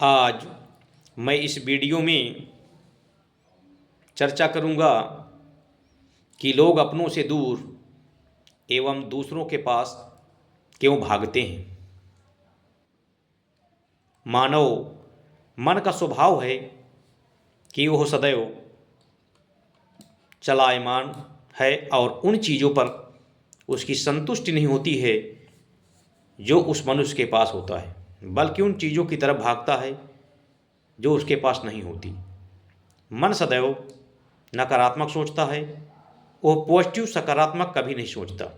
आज मैं इस वीडियो में चर्चा करूंगा कि लोग अपनों से दूर एवं दूसरों के पास क्यों भागते हैं। मानव मन का स्वभाव है कि वह सदैव चलायमान है और उन चीज़ों पर उसकी संतुष्टि नहीं होती है जो उस मनुष्य के पास होता है, बल्कि उन चीज़ों की तरफ भागता है जो उसके पास नहीं होती। मन सदैव नकारात्मक सोचता है, वह पॉजिटिव सकारात्मक कभी नहीं सोचता।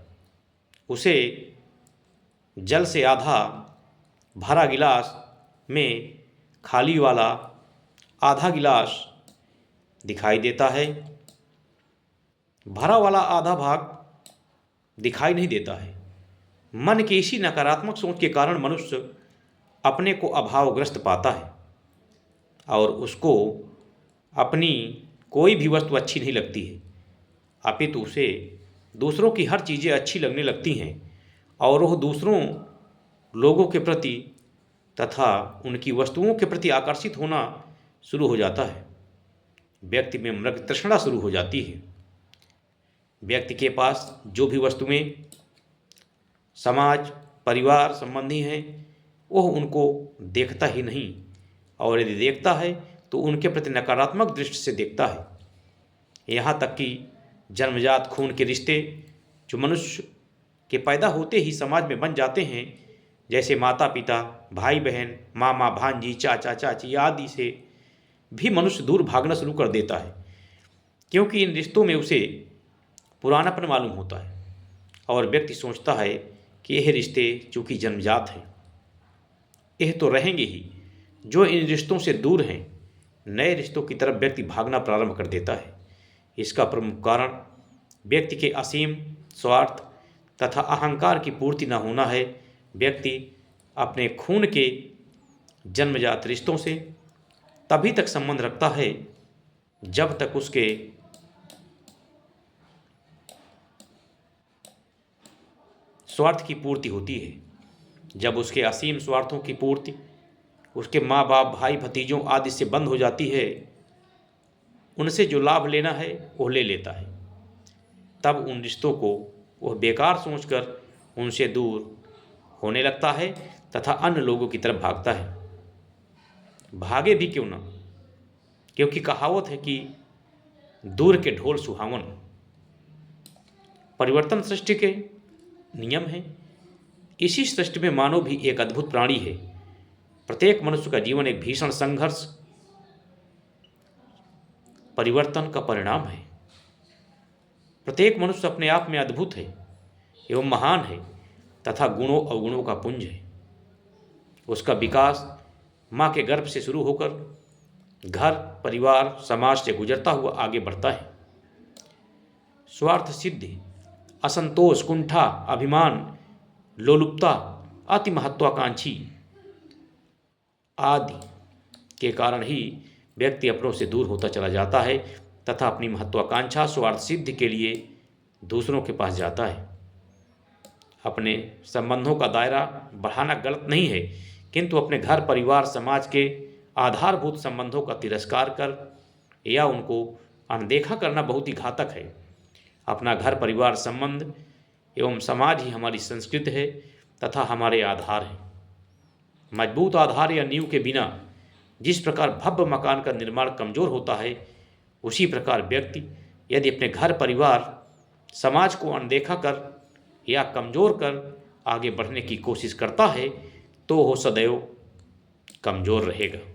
उसे जल से आधा भरा गिलास में खाली वाला आधा गिलास दिखाई देता है, भरा वाला आधा भाग दिखाई नहीं देता है। मन की इसी नकारात्मक सोच के कारण मनुष्य अपने को अभावग्रस्त पाता है और उसको अपनी कोई भी वस्तु अच्छी नहीं लगती है, अपितु उसे दूसरों की हर चीज़ें अच्छी लगने लगती हैं और वह दूसरों लोगों के प्रति तथा उनकी वस्तुओं के प्रति आकर्षित होना शुरू हो जाता है। व्यक्ति में मृग तृष्णा शुरू हो जाती है। व्यक्ति के पास जो भी वस्तुएं समाज परिवार संबंधी हैं वह उनको देखता ही नहीं, और यदि देखता है तो उनके प्रति नकारात्मक दृष्टि से देखता है। यहाँ तक कि जन्मजात खून के रिश्ते जो मनुष्य के पैदा होते ही समाज में बन जाते हैं, जैसे माता पिता भाई बहन मामा भांजी चाचा चाची आदि से भी मनुष्य दूर भागना शुरू कर देता है, क्योंकि इन रिश्तों में उसे पुरानापन मालूम होता है और व्यक्ति सोचता है कि यह रिश्ते चूँकि जन्मजात हैं यह तो रहेंगे ही। जो इन रिश्तों से दूर हैं, नए रिश्तों की तरफ व्यक्ति भागना प्रारंभ कर देता है। इसका प्रमुख कारण व्यक्ति के असीम स्वार्थ तथा अहंकार की पूर्ति न होना है। व्यक्ति अपने खून के जन्मजात रिश्तों से तभी तक संबंध रखता है जब तक उसके स्वार्थ की पूर्ति होती है। जब उसके असीम स्वार्थों की पूर्ति उसके माँ बाप भाई भतीजों आदि से बंद हो जाती है, उनसे जो लाभ लेना है वह ले लेता है, तब उन रिश्तों को वह बेकार सोचकर उनसे दूर होने लगता है तथा अन्य लोगों की तरफ भागता है। भागे भी क्यों ना, क्योंकि कहावत है कि दूर के ढोल सुहावन। परिवर्तन सृष्टि के नियम है। इसी सृष्टि में मानव भी एक अद्भुत प्राणी है। प्रत्येक मनुष्य का जीवन एक भीषण संघर्ष परिवर्तन का परिणाम है। प्रत्येक मनुष्य अपने आप में अद्भुत है एवं महान है तथा गुणों अवगुणों का पुंज है। उसका विकास माँ के गर्भ से शुरू होकर घर परिवार समाज से गुजरता हुआ आगे बढ़ता है। स्वार्थ सिद्धि असंतोष कुंठा अभिमान लोलुपता अति महत्वाकांक्षी आदि के कारण ही व्यक्ति अपनों से दूर होता चला जाता है तथा अपनी महत्वाकांक्षा स्वार्थ सिद्धि के लिए दूसरों के पास जाता है। अपने संबंधों का दायरा बढ़ाना गलत नहीं है, किंतु अपने घर परिवार समाज के आधारभूत संबंधों का तिरस्कार कर या उनको अनदेखा करना बहुत ही घातक है। अपना घर परिवार संबंध एवं समाज ही हमारी संस्कृति है तथा हमारे आधार है। मजबूत आधार या नींव के बिना जिस प्रकार भव्य मकान का निर्माण कमजोर होता है, उसी प्रकार व्यक्ति यदि अपने घर परिवार समाज को अनदेखा कर या कमजोर कर आगे बढ़ने की कोशिश करता है तो वह सदैव कमजोर रहेगा।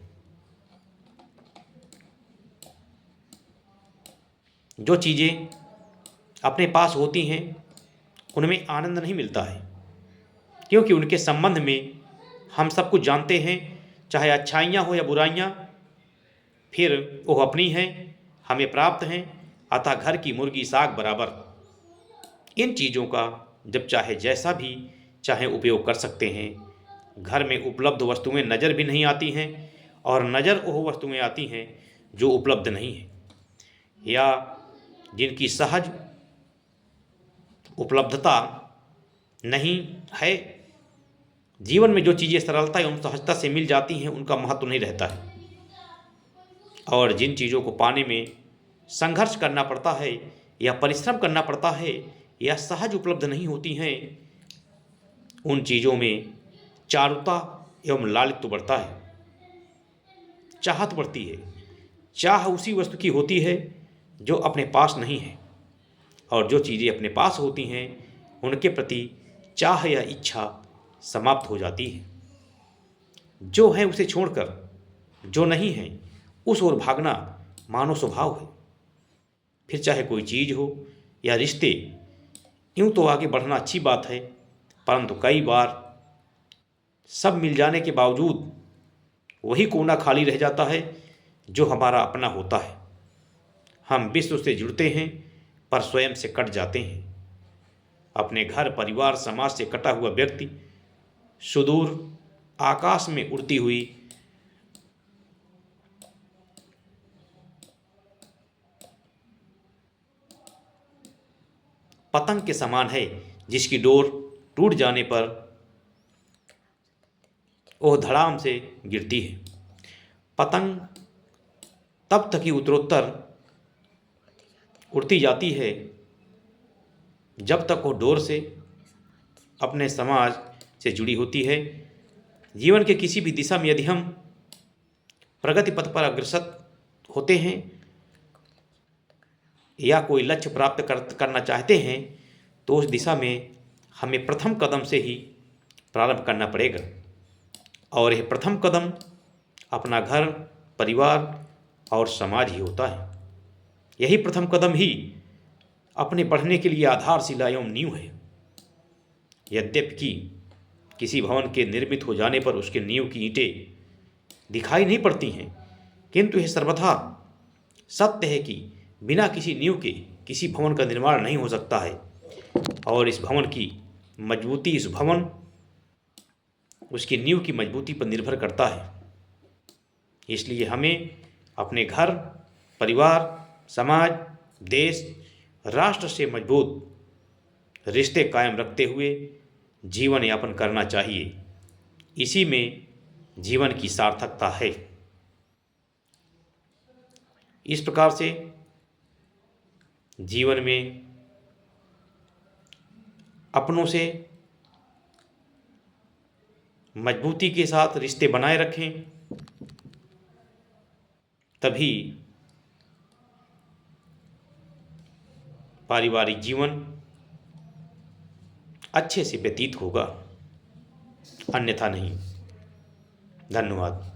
जो चीज़ें अपने पास होती हैं उनमें आनंद नहीं मिलता है, क्योंकि उनके संबंध में हम सब कुछ जानते हैं, चाहे अच्छाइयाँ हो या बुराइयाँ, फिर वो अपनी हैं हमें प्राप्त हैं, अतः घर की मुर्गी साग बराबर। इन चीज़ों का जब चाहे जैसा भी चाहे उपयोग कर सकते हैं। घर में उपलब्ध वस्तुएं नज़र भी नहीं आती हैं और नज़र वो वस्तुएं आती हैं जो उपलब्ध नहीं हैं या जिनकी सहज उपलब्धता नहीं है जीवन में जो चीज़ें सरलता एवं सहजता से मिल जाती हैं उनका महत्व नहीं रहता है, और जिन चीज़ों को पाने में संघर्ष करना पड़ता है या परिश्रम करना पड़ता है या सहज उपलब्ध नहीं होती हैं, उन चीज़ों में चारुता एवं लालित्य बढ़ता है, चाहत बढ़ती है। चाह उसी वस्तु की होती है जो अपने पास नहीं है, और जो चीज़ें अपने पास होती हैं उनके प्रति चाह या इच्छा समाप्त हो जाती है। जो है उसे छोड़कर जो नहीं है उस ओर भागना मानव स्वभाव है। फिर चाहे कोई चीज़ हो या रिश्ते, यूँ तो आगे बढ़ना अच्छी बात है, परंतु कई बार सब मिल जाने के बावजूद वही कोना खाली रह जाता है जो हमारा अपना होता है। हम विश्व से जुड़ते हैं पर स्वयं से कट जाते हैं। अपने घर, परिवार, समाज से कटा हुआ व्यक्ति सुदूर आकाश में उड़ती हुई पतंग के समान है, जिसकी डोर टूट जाने पर वह धड़ाम से गिरती है। पतंग तब तक ही उत्तरोत्तर उड़ती जाती है जब तक वो डोर से अपने समाज से जुड़ी होती है। जीवन के किसी भी दिशा में यदि हम प्रगति पथ पर अग्रसर होते हैं या कोई लक्ष्य प्राप्त करना चाहते हैं तो उस दिशा में हमें प्रथम कदम से ही प्रारंभ करना पड़ेगा, और यह प्रथम कदम अपना घर, परिवार और समाज ही होता है। यही प्रथम कदम ही अपने बढ़ने के लिए आधारशिला एवं नींव है। यद्यपि कि किसी भवन के निर्मित हो जाने पर उसके नींव की ईंटें दिखाई नहीं पड़ती हैं, किंतु यह सर्वथा सत्य है कि बिना किसी नींव के किसी भवन का निर्माण नहीं हो सकता है, और इस भवन की मजबूती, इस भवन उसकी नींव की मजबूती पर निर्भर करता है। इसलिए हमें अपने घर, परिवार, समाज, देश, राष्ट्र से मजबूत रिश्ते कायम रखते हुए जीवन यापन करना चाहिए। इसी में जीवन की सार्थकता है। इस प्रकार से जीवन में अपनों से मजबूती के साथ रिश्ते बनाए रखें, तभी पारिवारिक जीवन अच्छे से व्यतीत होगा, अन्यथा नहीं। धन्यवाद।